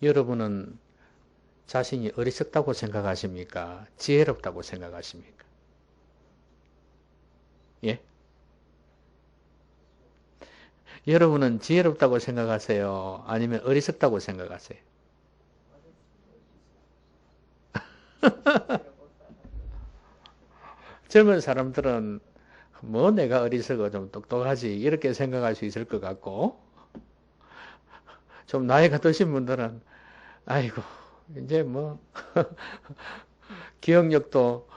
여러분은 자신이 어리석다고 생각하십니까? 지혜롭다고 생각하십니까? 예? 여러분은 지혜롭다고 생각하세요? 아니면 어리석다고 생각하세요? 젊은 사람들은 뭐 내가 어리석어 좀 똑똑하지 이렇게 생각할 수 있을 것 같고 좀 나이가 드신 분들은 아이고 이제 뭐 기억력도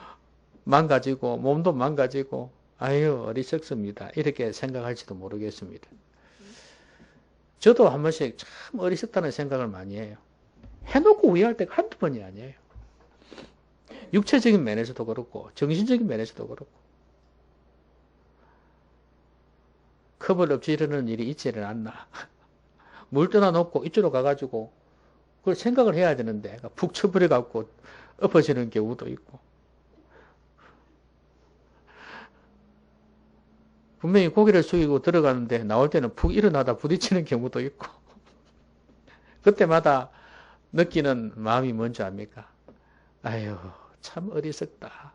망가지고 몸도 망가지고 아유 어리석습니다 이렇게 생각할지도 모르겠습니다. 저도 한 번씩 참 어리석다는 생각을 많이 해요. 해놓고 후회할 때가 한두 번이 아니에요. 육체적인 면에서도 그렇고 정신적인 면에서도 그렇고 컵을 엎지르는 일이 있지는 않나. 물 떠나 놓고 이쪽으로 가가지고 그걸 생각을 해야 되는데 푹 쳐버려갖고 엎어지는 경우도 있고 분명히 고개를 숙이고 들어가는데 나올 때는 푹 일어나다 부딪히는 경우도 있고 그때마다 느끼는 마음이 뭔지 압니까? 아유 참 어리석다.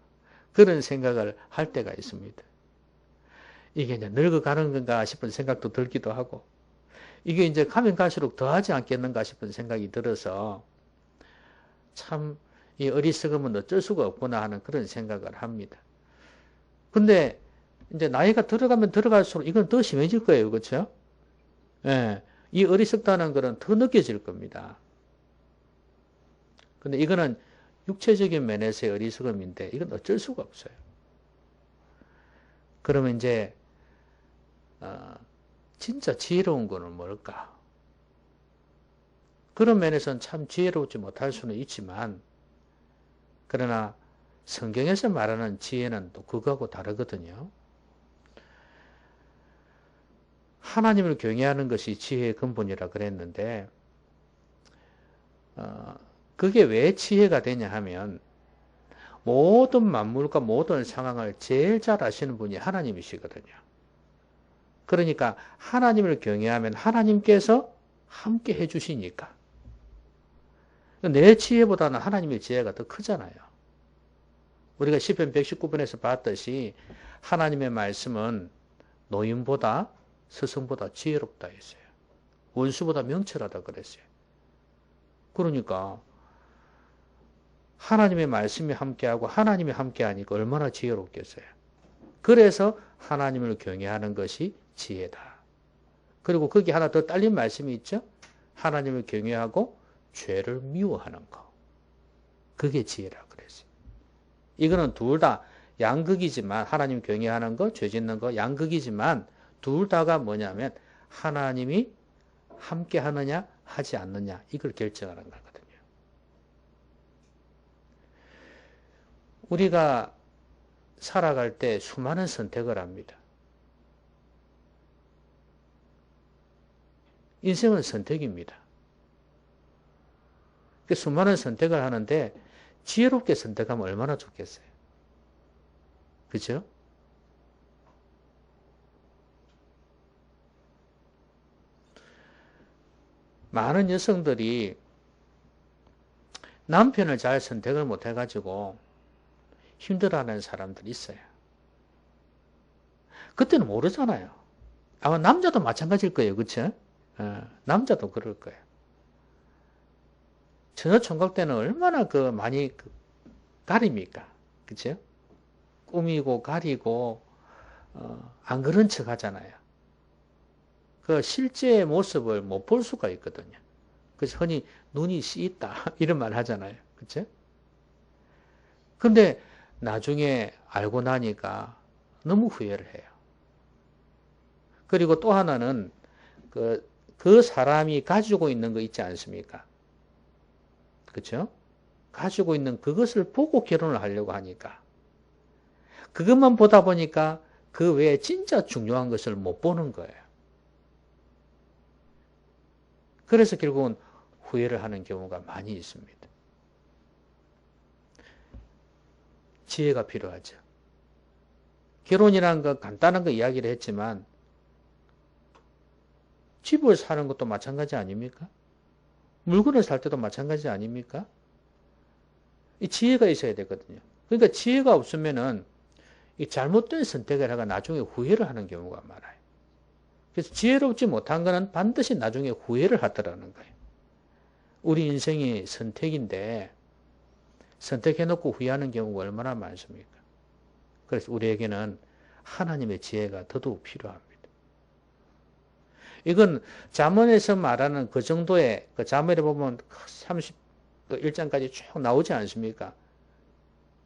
그런 생각을 할 때가 있습니다. 이게 이제 늙어가는 건가 싶은 생각도 들기도 하고 이게 이제 가면 갈수록 더하지 않겠는가 싶은 생각이 들어서 참 이 어리석음은 어쩔 수가 없구나 하는 그런 생각을 합니다. 근데 이제 나이가 들어가면 들어갈수록 이건 더 심해질 거예요. 그렇죠? 예. 이 어리석다는 것은 더 느껴질 겁니다. 근데 이거는 육체적인 면에서의 어리석음인데 이건 어쩔 수가 없어요. 그러면 이제 진짜 지혜로운 거는 뭘까? 그런 면에서는 참 지혜롭지 못할 수는 있지만 그러나 성경에서 말하는 지혜는 또 그거하고 다르거든요. 하나님을 경외하는 것이 지혜의 근본이라 그랬는데 그게 왜 지혜가 되냐 하면 모든 만물과 모든 상황을 제일 잘 아시는 분이 하나님이시거든요. 그러니까 하나님을 경외하면 하나님께서 함께 해주시니까 내 지혜보다는 하나님의 지혜가 더 크잖아요. 우리가 시편 119편에서 봤듯이 하나님의 말씀은 노인보다 스승보다 지혜롭다 했어요. 원수보다 명철하다 그랬어요. 그러니까 하나님의 말씀이 함께하고 하나님이 함께하니까 얼마나 지혜롭겠어요. 그래서 하나님을 경외하는 것이 지혜다. 그리고 거기 하나 더 딸린 말씀이 있죠. 하나님을 경외하고 죄를 미워하는 거. 그게 지혜라 그랬어요. 이거는 둘 다 양극이지만 하나님 경외하는 거, 죄 짓는 거 양극이지만 둘 다가 뭐냐면 하나님이 함께 하느냐 하지 않느냐 이걸 결정하는 거거든요. 우리가 살아갈 때 수많은 선택을 합니다. 인생은 선택입니다. 수많은 선택을 하는데 지혜롭게 선택하면 얼마나 좋겠어요. 그죠? 많은 여성들이 남편을 잘 선택을 못 해가지고 힘들어하는 사람들이 있어요. 그때는 모르잖아요. 아마 남자도 마찬가지일 거예요. 그쵸? 남자도 그럴 거예요. 처녀 총각 때는 얼마나 많이 가립니까? 그쵸? 꾸미고 가리고, 안 그런 척 하잖아요. 그 실제 모습을 못 볼 수가 있거든요. 그래서 흔히 눈이 씌있다 이런 말 하잖아요. 그쵸? 근데 나중에 알고 나니까 너무 후회를 해요. 그리고 또 하나는 그 사람이 가지고 있는 거 있지 않습니까? 그쵸? 가지고 있는 그것을 보고 결혼을 하려고 하니까 그것만 보다 보니까 그 외에 진짜 중요한 것을 못 보는 거예요. 그래서 결국은 후회를 하는 경우가 많이 있습니다. 지혜가 필요하죠. 결혼이라는 거 간단한 거 이야기를 했지만 집을 사는 것도 마찬가지 아닙니까? 물건을 살 때도 마찬가지 아닙니까? 이 지혜가 있어야 되거든요. 그러니까 지혜가 없으면은 이 잘못된 선택을 하가 나중에 후회를 하는 경우가 많아요. 그래서 지혜롭지 못한 거는 반드시 나중에 후회를 하더라는 거예요. 우리 인생이 선택인데 선택해놓고 후회하는 경우가 얼마나 많습니까? 그래서 우리에게는 하나님의 지혜가 더더욱 필요합니다. 이건 잠언에서 말하는 그 정도의, 그 잠언에 보면 31장까지 쭉 나오지 않습니까?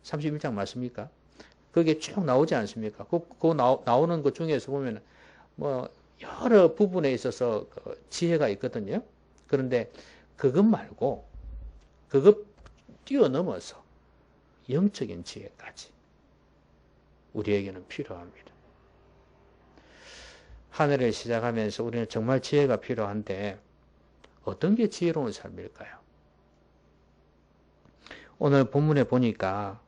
31장 맞습니까? 그게 쭉 나오지 않습니까? 나오는 것 중에서 보면 뭐 여러 부분에 있어서 지혜가 있거든요. 그런데 그것 말고 그것 뛰어넘어서 영적인 지혜까지 우리에게는 필요합니다. 한 해를 시작하면서 우리는 정말 지혜가 필요한데 어떤 게 지혜로운 삶일까요? 오늘 본문에 보니까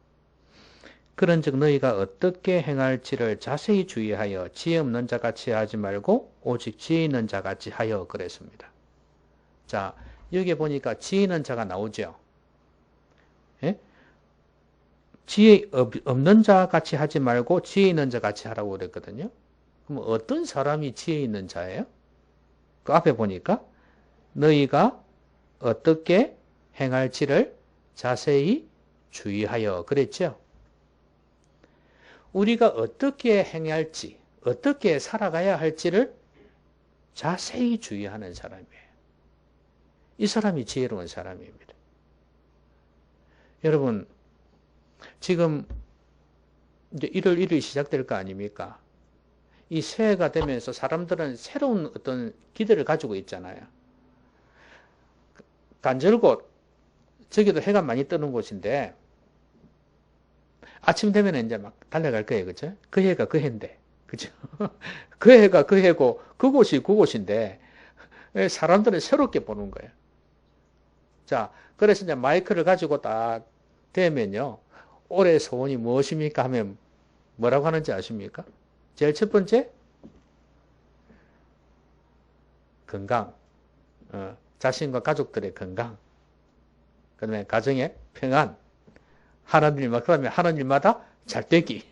그런즉 너희가 어떻게 행할지를 자세히 주의하여 지혜 없는 자같이 하지 말고 오직 지혜 있는 자같이 하여 그랬습니다. 자, 여기 보니까 지혜 있는 자가 나오죠. 예? 지혜 없는 자같이 하지 말고 지혜 있는 자같이 하라고 그랬거든요. 그럼 어떤 사람이 지혜 있는 자예요? 그 앞에 보니까 너희가 어떻게 행할지를 자세히 주의하여 그랬죠. 우리가 어떻게 행할지, 어떻게 살아가야 할지를 자세히 주의하는 사람이에요. 이 사람이 지혜로운 사람입니다. 여러분, 지금 이제 1월 1일 시작될 거 아닙니까? 이 새해가 되면서 사람들은 새로운 어떤 기대를 가지고 있잖아요. 간절곶, 저기도 해가 많이 뜨는 곳인데, 아침 되면 이제 막 달려갈 거예요. 그죠? 그 해가 그 해인데. 그죠? 그 해가 그 해고, 그곳이 그곳인데, 사람들은 새롭게 보는 거예요. 자, 그래서 이제 마이크를 가지고 딱 되면요. 올해 소원이 무엇입니까? 하면 뭐라고 하는지 아십니까? 제일 첫 번째, 건강. 자신과 가족들의 건강. 그 다음에 가정의 평안. 그다음에 하는 일마다 잘 되기.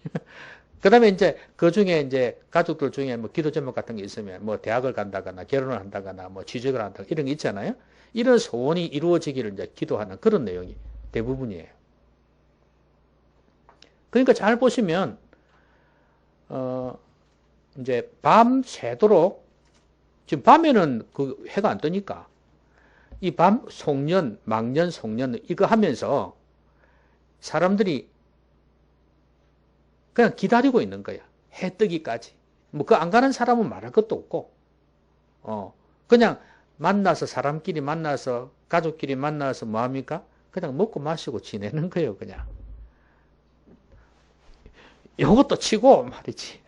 그 다음에 이제 그 중에 이제 가족들 중에 뭐 기도 제목 같은 게 있으면 뭐 대학을 간다거나 결혼을 한다거나 뭐 취직을 한다거나 이런 게 있잖아요. 이런 소원이 이루어지기를 이제 기도하는 그런 내용이 대부분이에요. 그러니까 잘 보시면, 이제 밤 새도록, 지금 밤에는 그 해가 안 뜨니까, 이 밤, 송년, 망년, 송년, 이거 하면서 사람들이 그냥 기다리고 있는 거야. 해 뜨기까지. 뭐, 그 안 가는 사람은 말할 것도 없고, 그냥 만나서, 사람끼리 만나서, 가족끼리 만나서 뭐 합니까? 그냥 먹고 마시고 지내는 거예요, 그냥. 요것도 치고 말이지.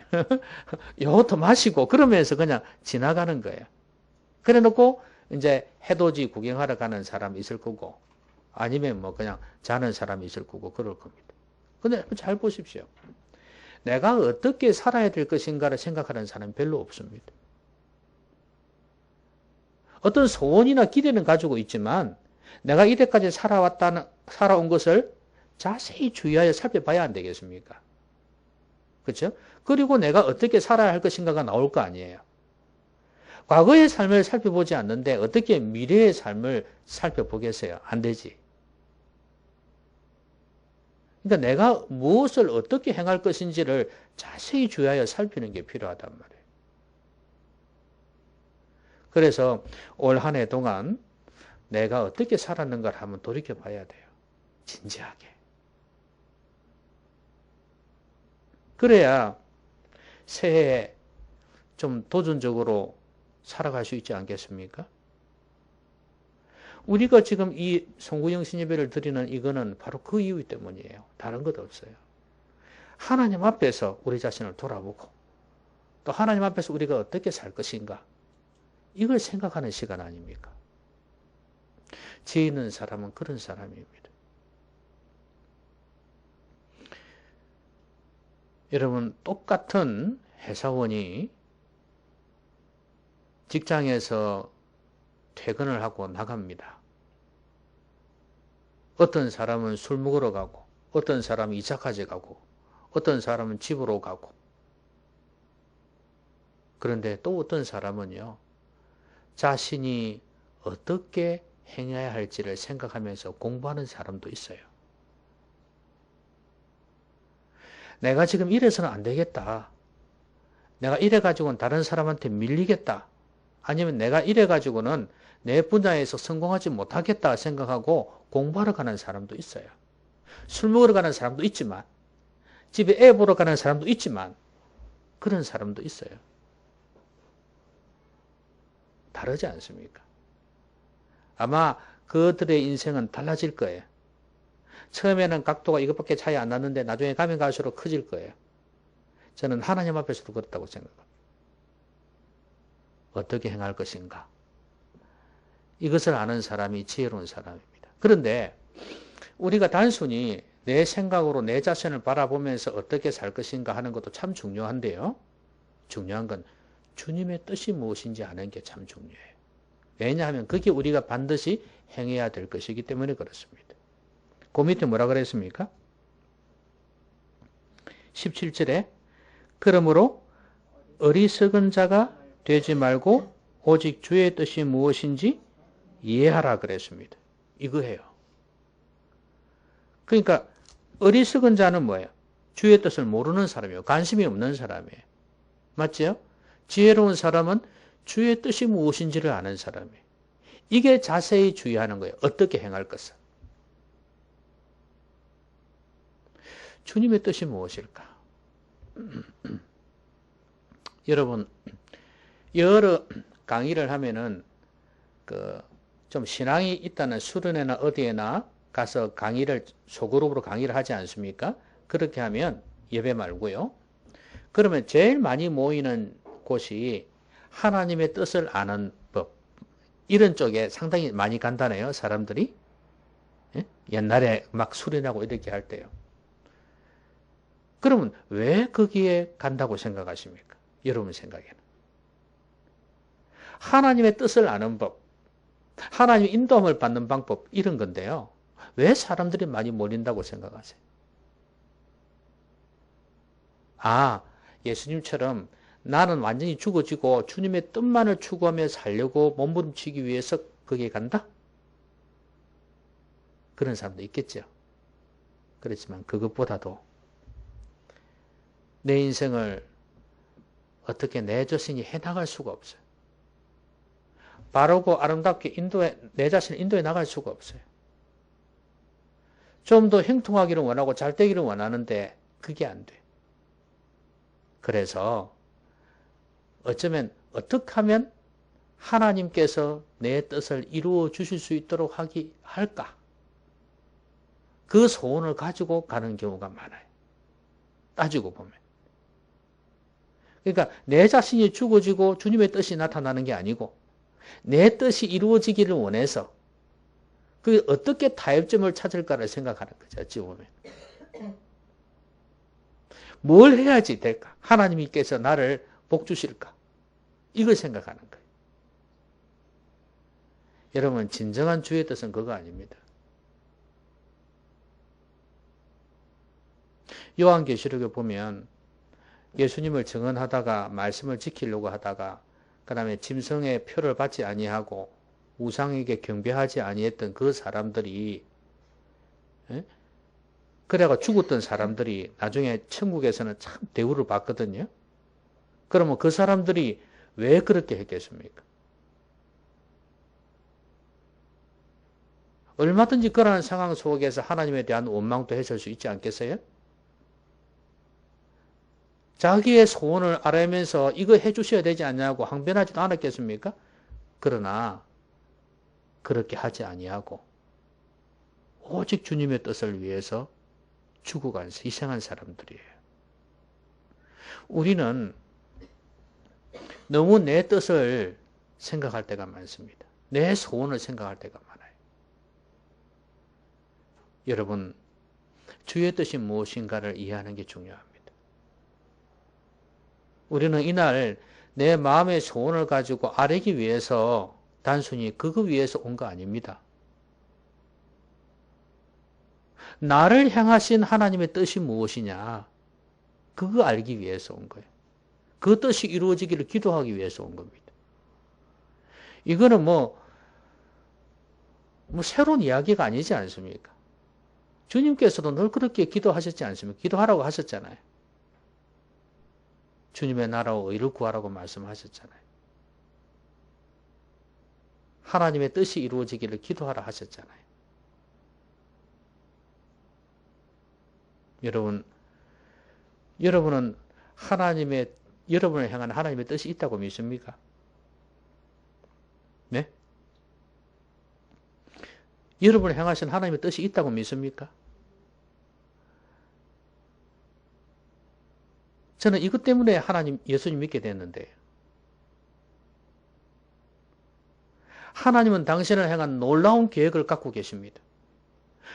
요것도 마시고 그러면서 그냥 지나가는 거예요. 그래 놓고 이제 해돋이 구경하러 가는 사람이 있을 거고 아니면 뭐 그냥 자는 사람이 있을 거고 그럴 겁니다. 근데 잘 보십시오. 내가 어떻게 살아야 될 것인가를 생각하는 사람이 별로 없습니다. 어떤 소원이나 기대는 가지고 있지만 내가 이때까지 살아온 것을 자세히 주의하여 살펴봐야 안 되겠습니까? 그렇죠? 그리고 내가 어떻게 살아야 할 것인가가 나올 거 아니에요. 과거의 삶을 살펴보지 않는데 어떻게 미래의 삶을 살펴보겠어요? 안 되지. 그러니까 내가 무엇을 어떻게 행할 것인지를 자세히 주의하여 살피는 게 필요하단 말이에요. 그래서 올 한 해 동안 내가 어떻게 살았는가를 한번 돌이켜 봐야 돼요. 진지하게. 그래야 새해에 좀 도전적으로 살아갈 수 있지 않겠습니까? 우리가 지금 이 송구영신 예배를 드리는 이거는 바로 그 이유 때문이에요. 다른 것 없어요. 하나님 앞에서 우리 자신을 돌아보고 또 하나님 앞에서 우리가 어떻게 살 것인가 이걸 생각하는 시간 아닙니까? 지혜 있는 사람은 그런 사람입니다. 여러분 똑같은 회사원이 직장에서 퇴근을 하고 나갑니다. 어떤 사람은 술 먹으러 가고, 어떤 사람은 2차 카지 가고, 어떤 사람은 집으로 가고. 그런데 또 어떤 사람은요, 자신이 어떻게 행해야 할지를 생각하면서 공부하는 사람도 있어요. 내가 지금 이래서는 안 되겠다. 내가 이래가지고는 다른 사람한테 밀리겠다. 아니면 내가 이래가지고는 내 분야에서 성공하지 못하겠다 생각하고 공부하러 가는 사람도 있어요. 술 먹으러 가는 사람도 있지만, 집에 애 보러 가는 사람도 있지만, 그런 사람도 있어요. 다르지 않습니까? 아마 그들의 인생은 달라질 거예요. 처음에는 각도가 이것밖에 차이 안 났는데 나중에 가면 갈수록 커질 거예요. 저는 하나님 앞에서도 그렇다고 생각합니다. 어떻게 행할 것인가? 이것을 아는 사람이 지혜로운 사람입니다. 그런데 우리가 단순히 내 생각으로 내 자신을 바라보면서 어떻게 살 것인가 하는 것도 참 중요한데요. 중요한 건 주님의 뜻이 무엇인지 아는 게 참 중요해요. 왜냐하면 그게 우리가 반드시 행해야 될 것이기 때문에 그렇습니다. 그 밑에 뭐라 그랬습니까? 17절에 그러므로 어리석은 자가 되지 말고 오직 주의 뜻이 무엇인지 이해하라 그랬습니다. 이거예요. 그러니까 어리석은 자는 뭐예요? 주의 뜻을 모르는 사람이에요. 관심이 없는 사람이에요. 맞죠? 지혜로운 사람은 주의 뜻이 무엇인지를 아는 사람이에요. 이게 자세히 주의하는 거예요. 어떻게 행할 것을. 주님의 뜻이 무엇일까? 여러분, 여러 강의를 하면은 좀 신앙이 있다는 수련회나 어디에나 가서 강의를 소그룹으로 강의를 하지 않습니까? 그렇게 하면 예배 말고요. 그러면 제일 많이 모이는 곳이 하나님의 뜻을 아는 법 이런 쪽에 상당히 많이 간다네요. 사람들이. 예? 옛날에 막 수련하고 이렇게 할 때요. 그러면 왜 거기에 간다고 생각하십니까? 여러분 생각에는. 하나님의 뜻을 아는 법, 하나님의 인도함을 받는 방법 이런 건데요. 왜 사람들이 많이 몰린다고 생각하세요? 아, 예수님처럼 나는 완전히 죽어지고 주님의 뜻만을 추구하며 살려고 몸부림치기 위해서 거기에 간다? 그런 사람도 있겠죠. 그렇지만 그것보다도 내 인생을 어떻게 내 자신이 해나갈 수가 없어요. 바르고 아름답게 내 자신을 인도해 나갈 수가 없어요. 좀 더 형통하기를 원하고 잘 되기를 원하는데 그게 안 돼. 그래서 어쩌면 어떻게 하면 하나님께서 내 뜻을 이루어 주실 수 있도록 할까? 그 소원을 가지고 가는 경우가 많아요. 따지고 보면. 그러니까 내 자신이 죽어지고 주님의 뜻이 나타나는 게 아니고 내 뜻이 이루어지기를 원해서 그 어떻게 타협점을 찾을까를 생각하는 거죠. 어찌 보면. 뭘 해야지 될까? 하나님께서 나를 복 주실까? 이걸 생각하는 거예요. 여러분 진정한 주의 뜻은 그거 아닙니다. 요한계시록에 보면 예수님을 증언하다가 말씀을 지키려고 하다가 그 다음에 짐승의 표를 받지 아니하고 우상에게 경배하지 아니했던 그 사람들이 그래가 죽었던 사람들이 나중에 천국에서는 참 대우를 받거든요. 그러면 그 사람들이 왜 그렇게 했겠습니까? 얼마든지 그러한 상황 속에서 하나님에 대한 원망도 했을 수 있지 않겠어요? 자기의 소원을 알아면서 이거 해주셔야 되지 않냐고 항변하지도 않았겠습니까? 그러나 그렇게 하지 아니하고 오직 주님의 뜻을 위해서 죽어간 희생한 사람들이에요. 우리는 너무 내 뜻을 생각할 때가 많습니다. 내 소원을 생각할 때가 많아요. 여러분, 주의 뜻이 무엇인가를 이해하는 게 중요합니다. 우리는 이날 내 마음의 소원을 가지고 아뢰기 위해서 단순히 그거 위해서 온 거 아닙니다. 나를 향하신 하나님의 뜻이 무엇이냐? 그거 알기 위해서 온 거예요. 그 뜻이 이루어지기를 기도하기 위해서 온 겁니다. 이거는 뭐 새로운 이야기가 아니지 않습니까? 주님께서도 늘 그렇게 기도하셨지 않습니까? 기도하라고 하셨잖아요. 주님의 나라와 의를 구하라고 말씀하셨잖아요. 하나님의 뜻이 이루어지기를 기도하라 하셨잖아요. 여러분은 여러분을 향한 하나님의 뜻이 있다고 믿습니까? 네? 여러분을 향하신 하나님의 뜻이 있다고 믿습니까? 저는 이것 때문에 예수님 믿게 됐는데, 하나님은 당신을 향한 놀라운 계획을 갖고 계십니다.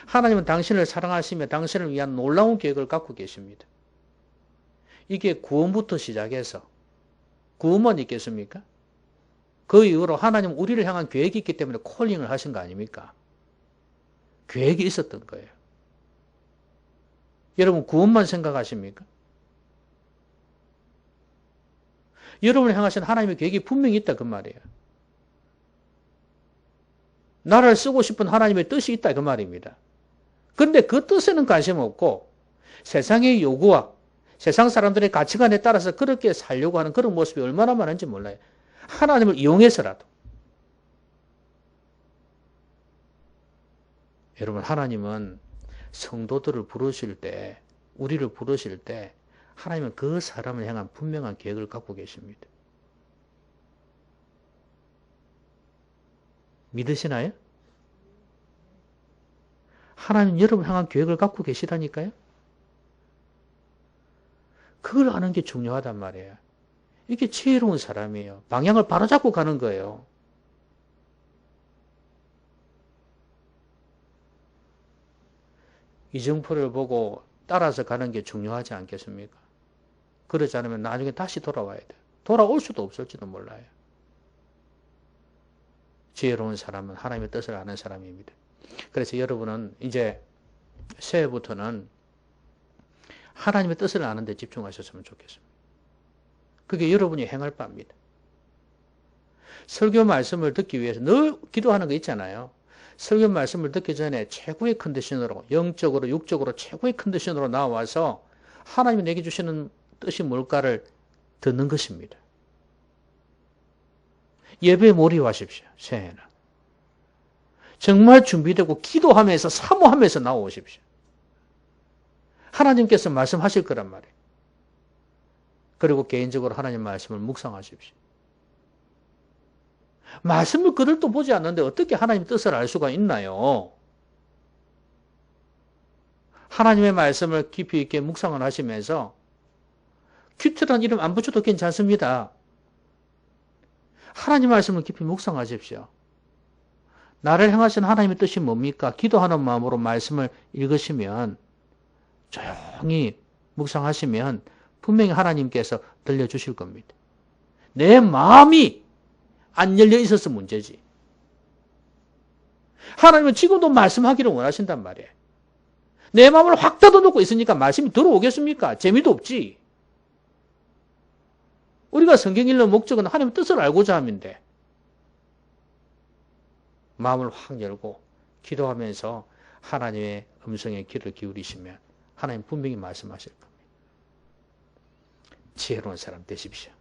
하나님은 당신을 사랑하시며 당신을 위한 놀라운 계획을 갖고 계십니다. 이게 구원부터 시작해서 구원만 있겠습니까? 그 이후로 하나님은 우리를 향한 계획이 있기 때문에 콜링을 하신 거 아닙니까? 계획이 있었던 거예요. 여러분 구원만 생각하십니까? 여러분을 향하신 하나님의 계획이 분명히 있다 그 말이에요. 나를 쓰고 싶은 하나님의 뜻이 있다 그 말입니다. 그런데 그 뜻에는 관심 없고 세상의 요구와 세상 사람들의 가치관에 따라서 그렇게 살려고 하는 그런 모습이 얼마나 많은지 몰라요. 하나님을 이용해서라도. 여러분 하나님은 성도들을 부르실 때, 우리를 부르실 때 하나님은 그 사람을 향한 분명한 계획을 갖고 계십니다. 믿으시나요? 하나님 여러분 향한 계획을 갖고 계시다니까요? 그걸 아는 게 중요하단 말이에요. 이게 지혜로운 사람이에요. 방향을 바로잡고 가는 거예요. 이정표를 보고 따라서 가는 게 중요하지 않겠습니까? 그러지 않으면 나중에 다시 돌아와야 돼요. 돌아올 수도 없을지도 몰라요. 지혜로운 사람은 하나님의 뜻을 아는 사람입니다. 그래서 여러분은 이제 새해부터는 하나님의 뜻을 아는 데 집중하셨으면 좋겠습니다. 그게 여러분이 행할 바입니다. 설교 말씀을 듣기 위해서 늘 기도하는 거 있잖아요. 설교 말씀을 듣기 전에 최고의 컨디션으로, 영적으로 육적으로 최고의 컨디션으로 나와서 하나님이 내게 주시는 뜻이 뭘까를 듣는 것입니다. 예배에 몰입하십시오. 새해는. 정말 준비되고 기도하면서 사모하면서 나오십시오. 하나님께서 말씀하실 거란 말이에요. 그리고 개인적으로 하나님 말씀을 묵상하십시오. 말씀을 그들도 보지 않는데 어떻게 하나님 뜻을 알 수가 있나요? 하나님의 말씀을 깊이 있게 묵상을 하시면서 큐트란 이름 안 붙여도 괜찮습니다. 하나님 말씀을 깊이 묵상하십시오. 나를 향하신 하나님의 뜻이 뭡니까? 기도하는 마음으로 말씀을 읽으시면 조용히 묵상하시면 분명히 하나님께서 들려주실 겁니다. 내 마음이 안 열려 있어서 문제지. 하나님은 지금도 말씀하기를 원하신단 말이에요. 내 마음을 확 닫아놓고 있으니까 말씀이 들어오겠습니까? 재미도 없지. 우리가 성경 읽는 목적은 하나님의 뜻을 알고자 함인데 마음을 확 열고 기도하면서 하나님의 음성에 귀를 기울이시면 하나님 분명히 말씀하실 겁니다. 지혜로운 사람 되십시오.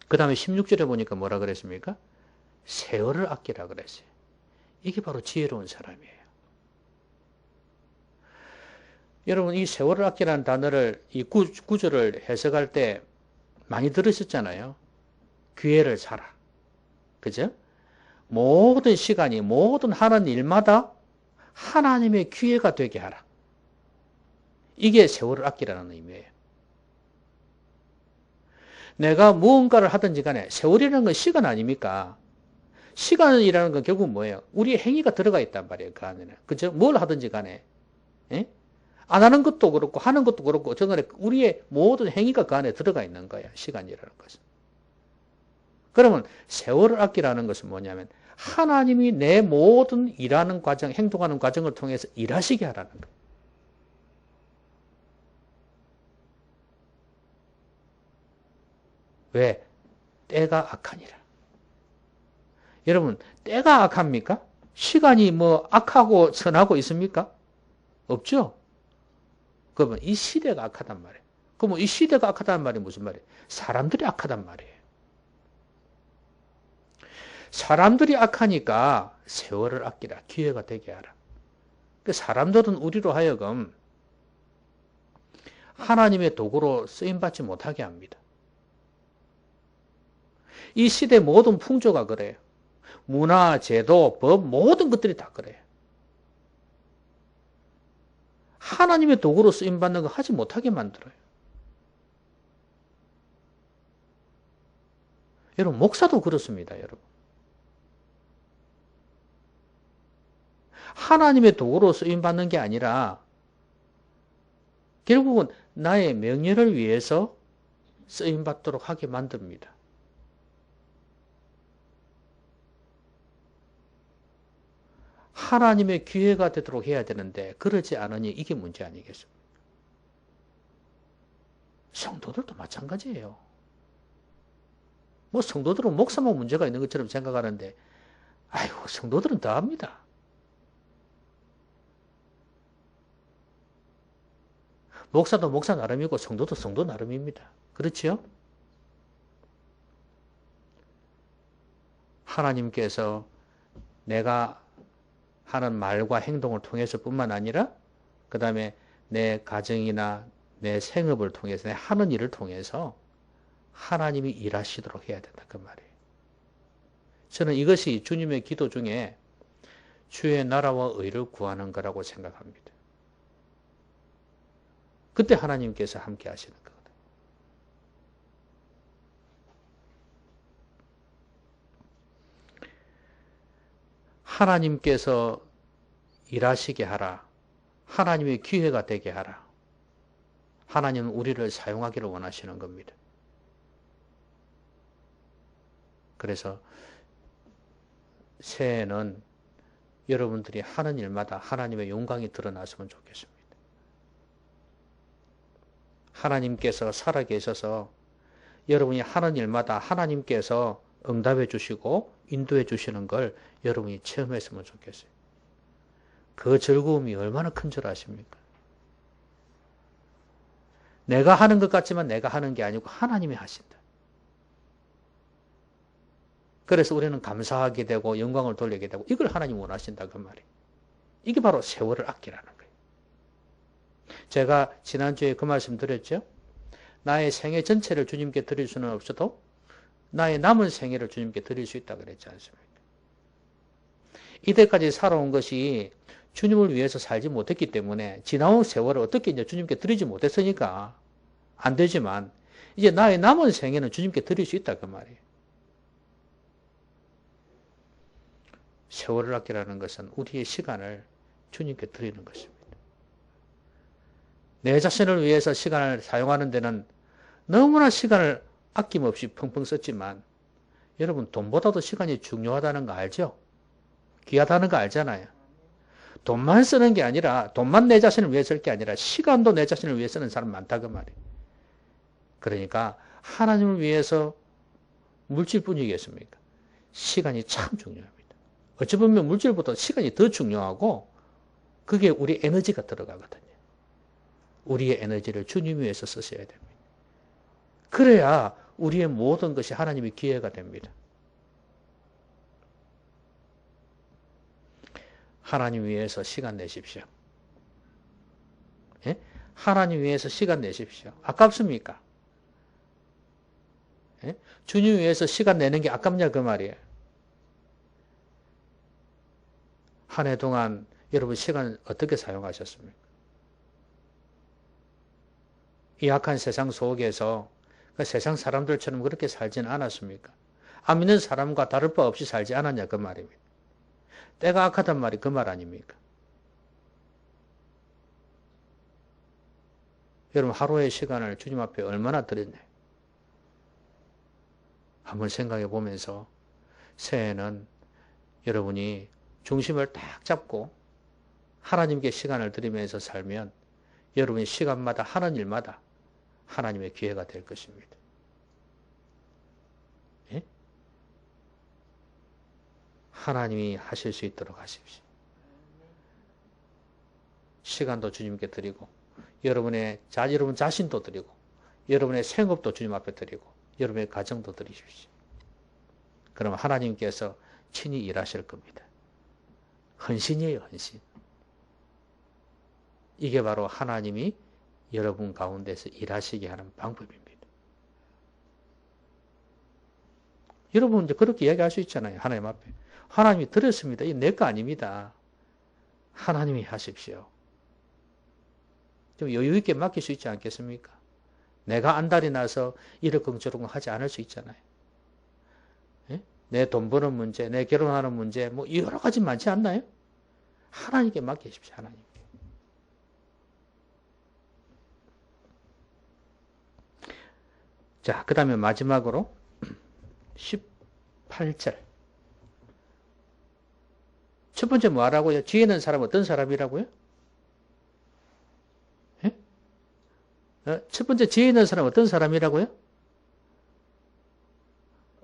그 다음에 16절에 보니까 뭐라 그랬습니까? 세월을 아끼라 그랬어요. 이게 바로 지혜로운 사람이에요. 여러분 이 세월을 아끼라는 단어를 이 구절을 해석할 때 많이 들으셨잖아요. 기회를 사라. 그죠? 모든 시간이 모든 하는 일마다 하나님의 기회가 되게 하라. 이게 세월을 아끼라는 의미예요. 내가 무언가를 하든지 간에 세월이라는 건 시간 아닙니까? 시간이라는 건 결국 뭐예요? 우리의 행위가 들어가 있단 말이에요. 그 안에는. 그죠? 뭘 하든지 간에. 예? 안 하는 것도 그렇고 하는 것도 그렇고 저간에 우리의 모든 행위가 그 안에 들어가 있는 거예요. 시간이라는 것은. 그러면 세월을 아끼라는 것은 뭐냐면 하나님이 내 모든 일하는 과정, 행동하는 과정을 통해서 일하시게 하라는 거예요. 왜? 때가 악하니라. 여러분, 때가 악합니까? 시간이 뭐 악하고 선하고 있습니까? 없죠? 그러면 이 시대가 악하단 말이에요. 그러면 이 시대가 악하다는 말이 무슨 말이에요? 사람들이 악하단 말이에요. 사람들이 악하니까 세월을 아끼라. 기회가 되게 하라. 사람들은 우리로 하여금 하나님의 도구로 쓰임받지 못하게 합니다. 이 시대 모든 풍조가 그래요. 문화, 제도, 법 모든 것들이 다 그래요. 하나님의 도구로 쓰임받는 거 하지 못하게 만들어요. 여러분, 목사도 그렇습니다, 여러분. 하나님의 도구로 쓰임받는 게 아니라 결국은 나의 명예를 위해서 쓰임받도록 하게 만듭니다. 하나님의 기회가 되도록 해야 되는데 그러지 않으니 이게 문제 아니겠습니까? 성도들도 마찬가지예요. 뭐 성도들은 목사만 문제가 있는 것처럼 생각하는데 아이고 성도들은 더 합니다. 목사도 목사 나름이고 성도도 성도 나름입니다. 그렇지요? 하나님께서 내가 하는 말과 행동을 통해서 뿐만 아니라 그 다음에 내 가정이나 내 생업을 통해서 내 하는 일을 통해서 하나님이 일하시도록 해야 된다 그 말이에요. 저는 이것이 주님의 기도 중에 주의 나라와 의를 구하는 거라고 생각합니다. 그때 하나님께서 함께 하시는 거거든요. 하나님께서 일하시게 하라. 하나님의 기회가 되게 하라. 하나님은 우리를 사용하기를 원하시는 겁니다. 그래서 새해에는 여러분들이 하는 일마다 하나님의 영광이 드러났으면 좋겠습니다. 하나님께서 살아계셔서 여러분이 하는 일마다 하나님께서 응답해 주시고 인도해 주시는 걸 여러분이 체험했으면 좋겠어요. 그 즐거움이 얼마나 큰 줄 아십니까? 내가 하는 것 같지만 내가 하는 게 아니고 하나님이 하신다. 그래서 우리는 감사하게 되고 영광을 돌리게 되고 이걸 하나님이 원하신다 그 말이에요. 이게 바로 세월을 아끼라는 거예요. 제가 지난주에 그 말씀 드렸죠. 나의 생애 전체를 주님께 드릴 수는 없어도 나의 남은 생애를 주님께 드릴 수 있다 그랬지 않습니까? 이때까지 살아온 것이 주님을 위해서 살지 못했기 때문에 지나온 세월을 어떻게 이제 주님께 드리지 못했으니까 안 되지만 이제 나의 남은 생애는 주님께 드릴 수 있다 그 말이에요. 세월을 아끼라는 것은 우리의 시간을 주님께 드리는 것입니다. 내 자신을 위해서 시간을 사용하는 데는 너무나 시간을 아낌없이 펑펑 썼지만 여러분 돈보다도 시간이 중요하다는 거 알죠? 귀하다는 거 알잖아요. 돈만 쓰는 게 아니라 돈만 내 자신을 위해 쓸 게 아니라 시간도 내 자신을 위해 쓰는 사람 많다 그 말이에요. 그러니까 하나님을 위해서 물질뿐이겠습니까? 시간이 참 중요합니다. 어찌 보면 물질보다 시간이 더 중요하고 그게 우리 에너지가 들어가거든요. 우리의 에너지를 주님 위해서 쓰셔야 됩니다. 그래야 우리의 모든 것이 하나님의 기회가 됩니다. 하나님 위해서 시간 내십시오. 예? 하나님 위해서 시간 내십시오. 아깝습니까? 예? 주님 위해서 시간 내는 게 아깝냐 그 말이에요. 한 해 동안 여러분 시간 어떻게 사용하셨습니까? 이 악한 세상 속에서 그 세상 사람들처럼 그렇게 살지는 않았습니까? 안 믿는 사람과 다를 바 없이 살지 않았냐 그 말입니다. 때가 악하단 말이 그 말 아닙니까? 여러분 하루의 시간을 주님 앞에 얼마나 드렸나요? 한번 생각해 보면서 새해는 여러분이 중심을 딱 잡고 하나님께 시간을 들이면서 살면 여러분이 시간마다 하는 일마다 하나님의 기회가 될 것입니다. 예? 하나님이 하실 수 있도록 하십시오. 시간도 주님께 드리고 여러분 자신도 드리고 여러분의 생업도 주님 앞에 드리고 여러분의 가정도 드리십시오. 그럼 하나님께서 친히 일하실 겁니다. 헌신이에요, 헌신. 이게 바로 하나님이 여러분 가운데서 일하시게 하는 방법입니다. 여러분 이제 그렇게 이야기할 수 있잖아요. 하나님 앞에. 하나님이 들었습니다. 이게 내 거 아닙니다. 하나님이 하십시오. 좀 여유 있게 맡길 수 있지 않겠습니까? 내가 안달이 나서 이러쿵저러쿵 하지 않을 수 있잖아요. 예? 내 돈 버는 문제, 내 결혼하는 문제, 뭐 여러 가지 많지 않나요? 하나님께 맡기십시오. 하나님께. 자, 그 다음에 마지막으로 18절. 첫 번째 뭐 하라고요? 뒤에 있는 사람 어떤 사람이라고요? 예? 첫 번째 뒤에 있는 사람 어떤 사람이라고요?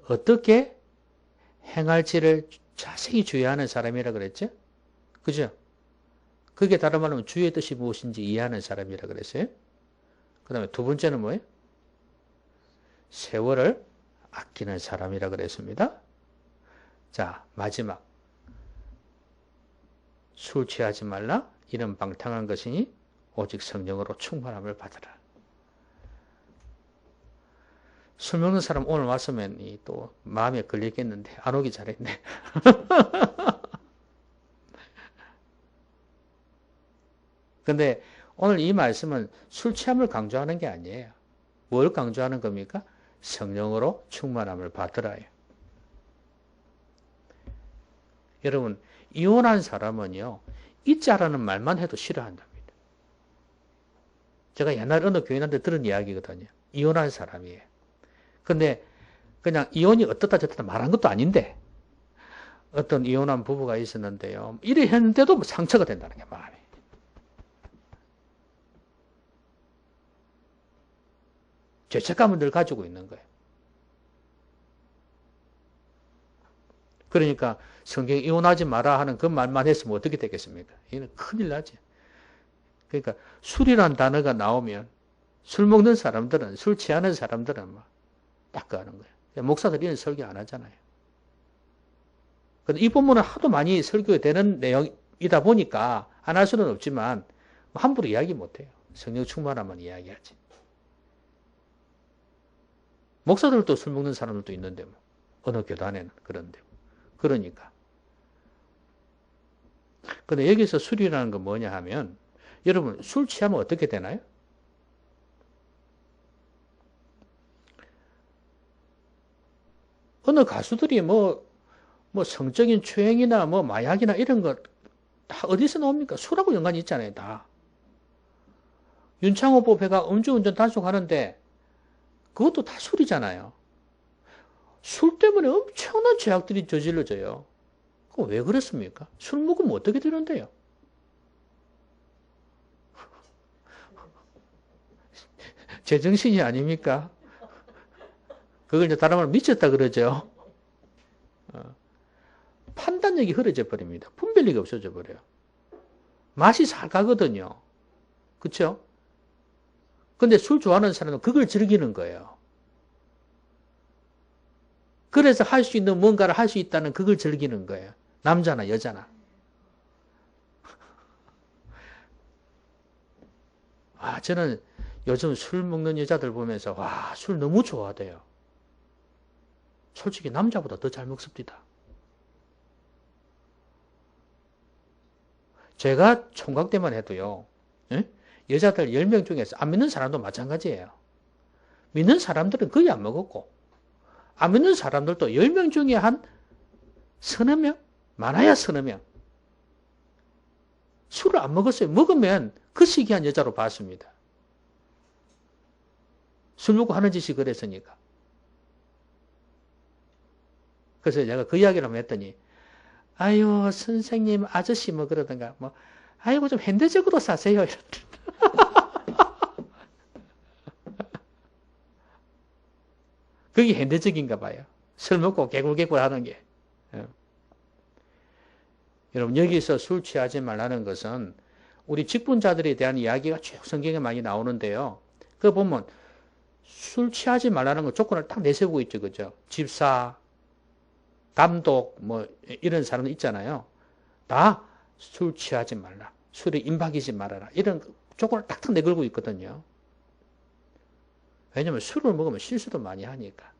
어떻게 행할지를 자세히 주의하는 사람이라 그랬죠? 그죠? 그게 다른 말로 주의 뜻이 무엇인지 이해하는 사람이라 그랬어요. 그 다음에 두 번째는 뭐예요? 세월을 아끼는 사람이라 그랬습니다. 자, 마지막. 술 취하지 말라. 이런 방탕한 것이니 오직 성령으로 충만함을 받으라. 술 먹는 사람 오늘 왔으면 또 마음에 걸리겠는데 안 오기 잘했네. 근데 오늘 이 말씀은 술 취함을 강조하는 게 아니에요. 뭘 강조하는 겁니까? 성령으로 충만함을 받으라요. 여러분, 이혼한 사람은요, 잊자라는 말만 해도 싫어한답니다. 제가 옛날 어느 교인한테 들은 이야기거든요. 이혼한 사람이에요. 근데 그냥 이혼이 어떻다 저떻다 말한 것도 아닌데 어떤 이혼한 부부가 있었는데요. 이래 했는데도 상처가 된다는 게 마음이. 죄책감을 늘 가지고 있는 거예요. 그러니까 성경에 이혼하지 마라 하는 그 말만 했으면 어떻게 되겠습니까? 이는 큰일 나지. 그러니까 술이란 단어가 나오면 술 먹는 사람들은, 술 취하는 사람들은 막 닦아하는 거예요. 목사들이 이런 설교 안 하잖아요. 이 본문은 하도 많이 설교되는 내용이다 보니까 안 할 수는 없지만 함부로 이야기 못해요. 성령 충만하면 이야기하지. 목사들도 술 먹는 사람들도 있는데 뭐. 어느 교단에는 그런데. 그러니까. 근데 여기서 술이라는 건 뭐냐 하면 여러분 술 취하면 어떻게 되나요? 어느 가수들이 뭐 성적인 추행이나 뭐 마약이나 이런 거 다 어디서 나옵니까? 술하고 연관이 있잖아요, 다. 윤창호 법회가 음주운전 단속하는데 그것도 다 술이잖아요. 술 때문에 엄청난 죄악들이 저질러져요. 그거 왜 그렇습니까? 술 먹으면 어떻게 되는데요? 제정신이 아닙니까? 그걸 이제 다른 말로 미쳤다 그러죠. 판단력이 흐려져 버립니다. 분별력이 없어져 버려요. 맛이 살 가거든요. 그렇죠? 근데 술 좋아하는 사람은 그걸 즐기는 거예요. 그래서 할 수 있는 뭔가를 할 수 있다는 그걸 즐기는 거예요. 남자나 여자나. 저는 요즘 술 먹는 여자들 보면서 술 너무 좋아하대요. 솔직히 남자보다 더 잘 먹습니다. 제가 총각 때만 해도요. 여자들 10명 중에서 안 믿는 사람도 마찬가지예요. 믿는 사람들은 거의 안 먹었고 안 믿는 사람들도 10명 중에 한 서너 명? 많아야 서너 명. 술을 안 먹었어요. 먹으면 그 시기한 여자로 봤습니다. 술 먹고 하는 짓이 그랬으니까. 그래서 제가 그 이야기를 한번 했더니 아유, 선생님, 아저씨 뭐 그러던가, 뭐, 아이고, 좀 현대적으로 사세요. 이런. 그게 현대적인가 봐요. 술 먹고 개굴개굴 하는 게. 어. 여러분, 여기서 술 취하지 말라는 것은 우리 직분자들에 대한 이야기가 쭉 성경에 많이 나오는데요. 그거 보면 술 취하지 말라는 거 조건을 딱 내세우고 있죠. 그죠? 집사, 감독, 뭐, 이런 사람들 있잖아요. 다 술 취하지 말라. 술에 임박이지 말아라. 이런 조건을 딱딱 내걸고 있거든요. 왜냐면 술을 먹으면 실수도 많이 하니까.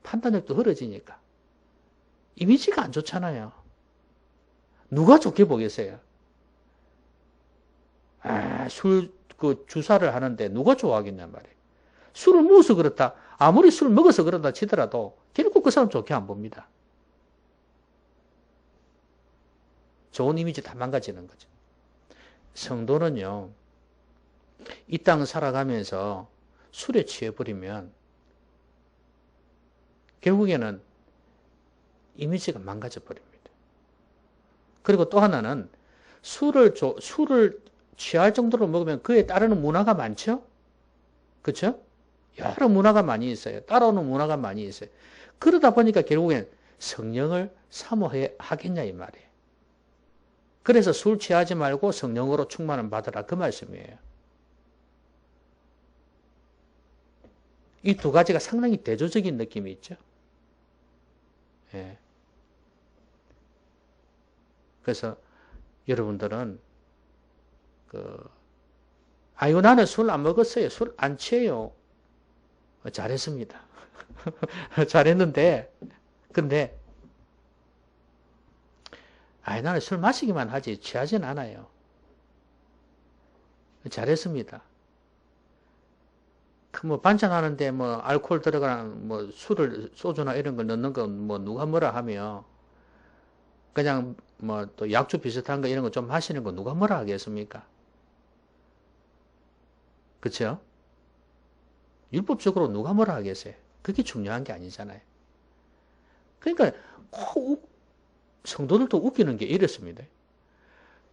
판단력도 흐려지니까. 이미지가 안 좋잖아요. 누가 좋게 보겠어요? 아, 주사를 하는데 누가 좋아하겠냔 말이에요. 술을 먹어서 그렇다. 아무리 술 먹어서 그런다 치더라도 결국 그 사람 좋게 안 봅니다. 좋은 이미지 다 망가지는 거죠. 성도는요, 이 땅 살아가면서 술에 취해버리면 결국에는 이미지가 망가져 버립니다. 그리고 또 하나는 술을 취할 정도로 먹으면 그에 따르는 문화가 많죠? 그렇죠? 여러 문화가 많이 있어요. 따라오는 문화가 많이 있어요. 그러다 보니까 결국엔 성령을 사모하겠냐 이 말이에요. 그래서 술 취하지 말고 성령으로 충만을 받으라 그 말씀이에요. 이 두 가지가 상당히 대조적인 느낌이 있죠. 예. 그래서 여러분들은 아유 나는 술 안 먹었어요. 술 안 취해요. 잘했습니다. 잘했는데 근데 아유 나는 술 마시기만 하지 취하진 않아요. 잘했습니다. 뭐 반찬하는데 뭐 알코올 들어가는 뭐 술을 소주나 이런 걸 넣는 건 뭐 누가 뭐라 하며 그냥 뭐 또 약주 비슷한 거 이런 거 좀 하시는 거 누가 뭐라 하겠습니까? 그렇죠? 율법적으로 누가 뭐라 하겠어요? 그게 중요한 게 아니잖아요. 그러니까 성도들도 웃기는 게 이렇습니다.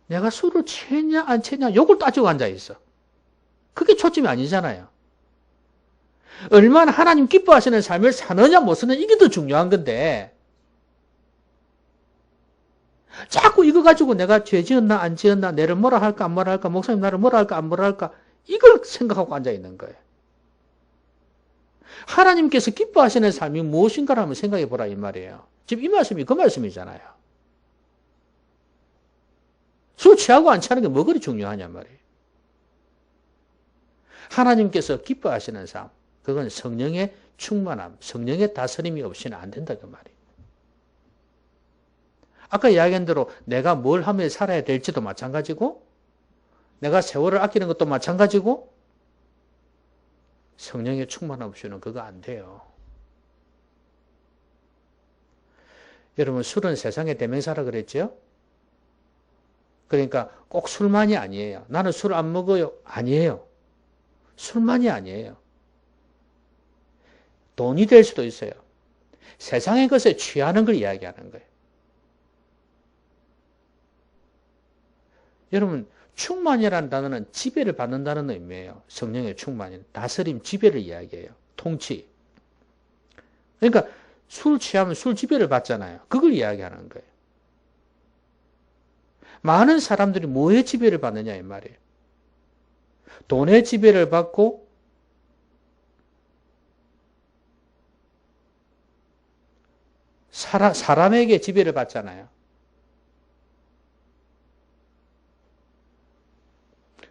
내가 술을 취했냐 안 취했냐 요걸 따지고 앉아 있어. 그게 초점이 아니잖아요. 얼마나 하나님 기뻐하시는 삶을 사느냐 못 사느냐 이게 더 중요한 건데 자꾸 이거 가지고 내가 죄 지었나 안 지었나 내를 뭐라 할까 안 뭐라 할까 목사님 나를 뭐라 할까 안 뭐라 할까 이걸 생각하고 앉아 있는 거예요. 하나님께서 기뻐하시는 삶이 무엇인가를 한번 생각해 보라 이 말이에요. 지금 이 말씀이 그 말씀이잖아요. 술 취하고 안 취하는 게 뭐 그리 중요하냐 말이에요. 하나님께서 기뻐하시는 삶 그건 성령의 충만함, 성령의 다스림이 없이는 안 된다 그 말이에요. 아까 이야기한 대로 내가 뭘 하며 살아야 될지도 마찬가지고 내가 세월을 아끼는 것도 마찬가지고 성령의 충만함 없이는 그거 안 돼요. 여러분 술은 세상의 대명사라 그랬죠? 그러니까 꼭 술만이 아니에요. 나는 술 안 먹어요. 아니에요. 술만이 아니에요. 돈이 될 수도 있어요. 세상의 것에 취하는 걸 이야기하는 거예요. 여러분 충만이라는 단어는 지배를 받는다는 의미예요. 성령의 충만이 다스림, 지배를 이야기해요. 통치. 그러니까 술 취하면 술 지배를 받잖아요. 그걸 이야기하는 거예요. 많은 사람들이 뭐의 지배를 받느냐 이 말이에요. 돈의 지배를 받고 사람에게 지배를 받잖아요.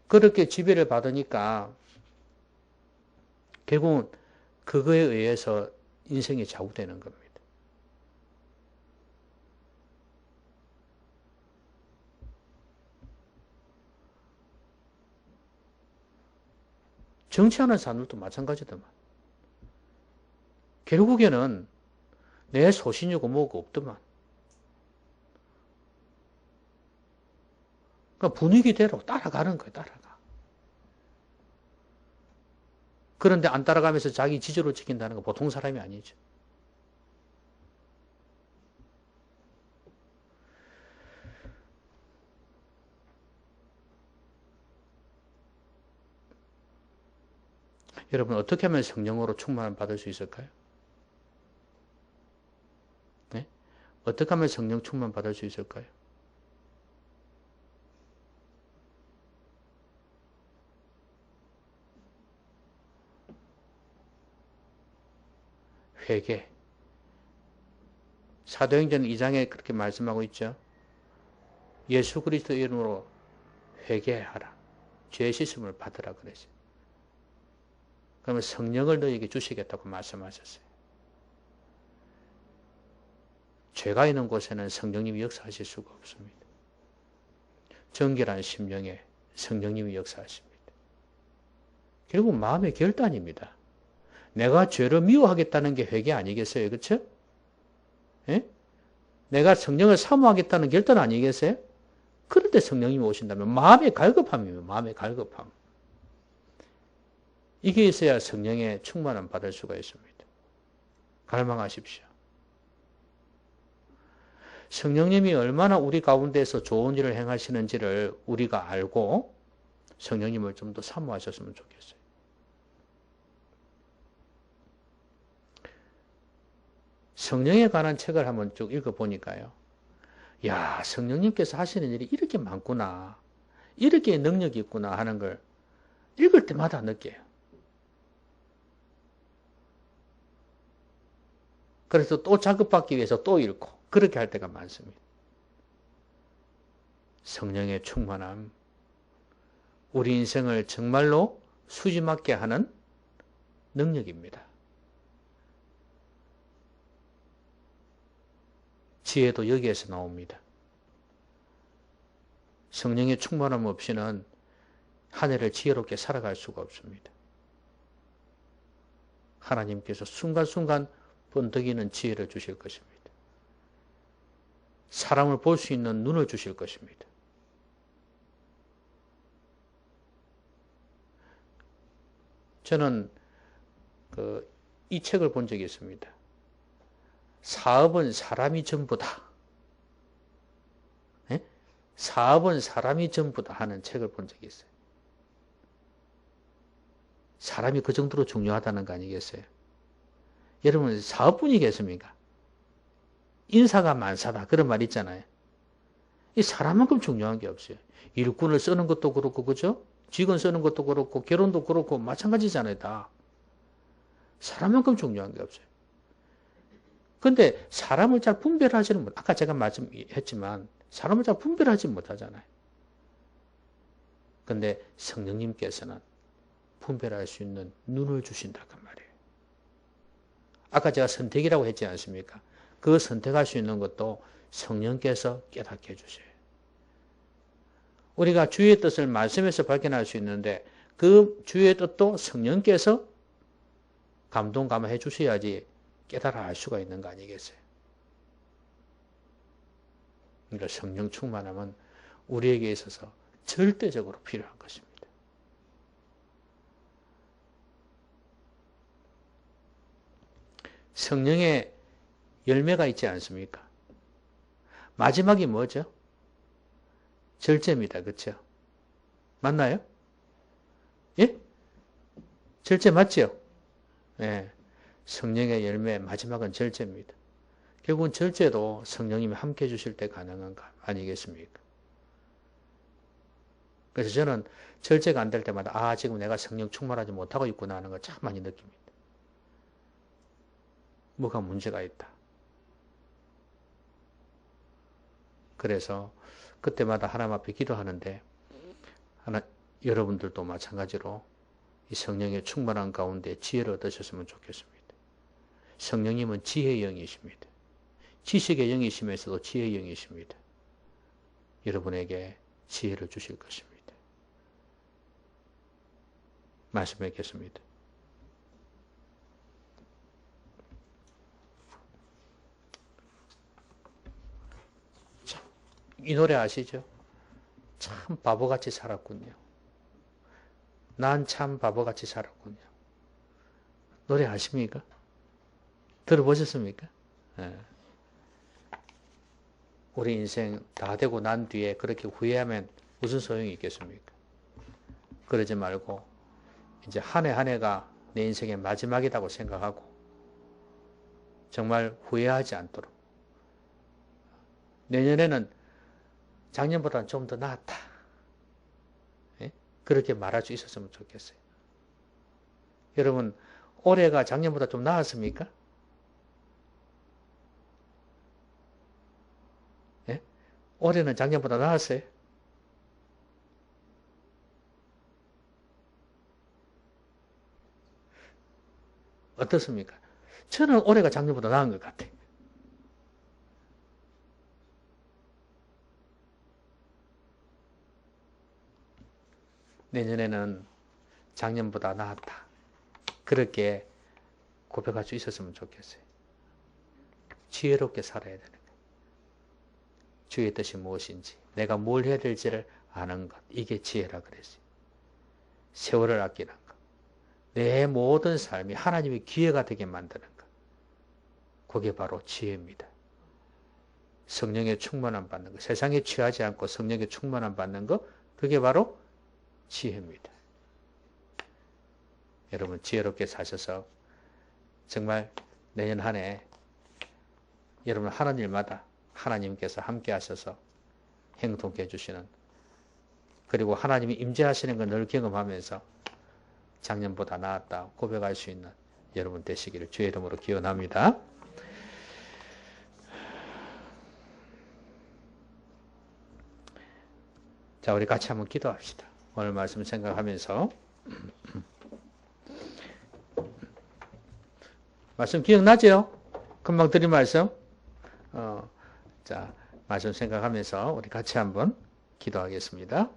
그렇게 지배를 받으니까 결국은 그거에 의해서 인생이 좌우되는 겁니다. 정치하는 사람들도 마찬가지더만. 결국에는 내 소신이고 뭐고 없더만. 그러니까 분위기대로 따라가는 거예요. 따라가. 그런데 안 따라가면서 자기 지조를 지킨다는 거 보통 사람이 아니죠. 여러분 어떻게 하면 성령으로 충만을 받을 수 있을까요? 네? 어떻게 하면 성령 충만 받을 수 있을까요? 회개. 사도행전 2장에 그렇게 말씀하고 있죠. 예수 그리스도 이름으로 회개하라. 죄 씻음을 받으라 그랬어요. 그러면 성령을 너에게 주시겠다고 말씀하셨어요. 죄가 있는 곳에는 성령님이 역사하실 수가 없습니다. 정결한 심령에 성령님이 역사하십니다. 결국 마음의 결단입니다. 내가 죄를 미워하겠다는 게 회개 아니겠어요? 그렇죠? 예? 내가 성령을 사모하겠다는 결단 아니겠어요? 그럴 때 성령님이 오신다면 마음의 갈급함이에요. 마음의 갈급함. 이게 있어야 성령의 충만함 받을 수가 있습니다. 갈망하십시오. 성령님이 얼마나 우리 가운데서 좋은 일을 행하시는지를 우리가 알고 성령님을 좀 더 사모하셨으면 좋겠어요. 성령에 관한 책을 한번 쭉 읽어보니까요. 야, 성령님께서 하시는 일이 이렇게 많구나. 이렇게 능력이 있구나 하는 걸 읽을 때마다 느껴요. 그래서 또 자극받기 위해서 또 읽고 그렇게 할 때가 많습니다. 성령의 충만함, 우리 인생을 정말로 수지맞게 하는 능력입니다. 지혜도 여기에서 나옵니다. 성령의 충만함 없이는 한 해를 지혜롭게 살아갈 수가 없습니다. 하나님께서 순간순간 번뜩이는 지혜를 주실 것입니다. 사람을 볼 수 있는 눈을 주실 것입니다. 저는 이 책을 본 적이 있습니다. 사업은 사람이 전부다. 네? 사업은 사람이 전부다 하는 책을 본 적이 있어요. 사람이 그 정도로 중요하다는 거 아니겠어요? 여러분 사업분이겠습니까? 인사가 만사다 그런 말 있잖아요. 이 사람만큼 중요한 게 없어요. 일꾼을 쓰는 것도 그렇고 그죠? 직원 쓰는 것도 그렇고 결혼도 그렇고 마찬가지잖아요. 다. 사람만큼 중요한 게 없어요. 근데 사람을 잘 분별하지는 못, 아까 제가 말씀했지만 사람을 잘 분별하지 못하잖아요. 근데 성령님께서는 분별할 수 있는 눈을 주신다 그 말이에요. 아까 제가 선택이라고 했지 않습니까? 그 선택할 수 있는 것도 성령께서 깨닫게 해주세요. 우리가 주의 뜻을 말씀에서 발견할 수 있는데 그 주의 뜻도 성령께서 감동 감화해 주셔야지 깨달아 알 수가 있는 거 아니겠어요? 그러니까 성령 충만함은 우리에게 있어서 절대적으로 필요한 것입니다. 성령의 열매가 있지 않습니까? 마지막이 뭐죠? 절제입니다. 그렇죠? 맞나요? 예? 절제 맞죠? 예. 성령의 열매 마지막은 절제입니다. 결국은 절제도 성령님이 함께 해주실 때 가능한 거 아니겠습니까? 그래서 저는 절제가 안 될 때마다 지금 내가 성령 충만하지 못하고 있구나 하는 걸 참 많이 느낍니다. 뭐가 문제가 있다. 그래서 그때마다 하나님 앞에 기도하는데 여러분들도 마찬가지로 이 성령의 충만한 가운데 지혜를 얻으셨으면 좋겠습니다. 성령님은 지혜의 영이십니다. 지식의 영이시면서도 지혜의 영이십니다. 여러분에게 지혜를 주실 것입니다. 말씀 뵙겠습니다. 이 노래 아시죠? 참 바보같이 살았군요. 난 참 바보같이 살았군요. 노래 아십니까? 들어보셨습니까? 네. 우리 인생 다 되고 난 뒤에 그렇게 후회하면 무슨 소용이 있겠습니까? 그러지 말고 이제 한 해 한 해가 내 인생의 마지막이라고 생각하고 정말 후회하지 않도록 내년에는 작년보다는 좀 더 나았다. 예? 그렇게 말할 수 있었으면 좋겠어요. 여러분 올해가 작년보다 좀 나았습니까? 예? 올해는 작년보다 나았어요? 어떻습니까? 저는 올해가 작년보다 나은 것 같아요. 내년에는 작년보다 나았다. 그렇게 고백할 수 있었으면 좋겠어요. 지혜롭게 살아야 되는 거예요. 주의 뜻이 무엇인지, 내가 뭘 해야 될지를 아는 것. 이게 지혜라 그랬어요. 세월을 아끼는 것. 내 모든 삶이 하나님의 기회가 되게 만드는 것. 그게 바로 지혜입니다. 성령의 충만함 받는 것. 세상에 취하지 않고 성령의 충만함 받는 것. 그게 바로 지혜입니다. 여러분 지혜롭게 사셔서 정말 내년 한 해 여러분 하는 일마다 하나님께서 함께 하셔서 행복해 해주시는, 그리고 하나님이 임재하시는 걸 늘 경험하면서 작년보다 나았다 고백할 수 있는 여러분 되시기를 주의 이름으로 기원합니다. 자, 우리 같이 한번 기도합시다. 오늘 말씀 생각하면서 말씀 기억나죠? 금방 드린 말씀. 자, 말씀 생각하면서 우리 같이 한번 기도하겠습니다.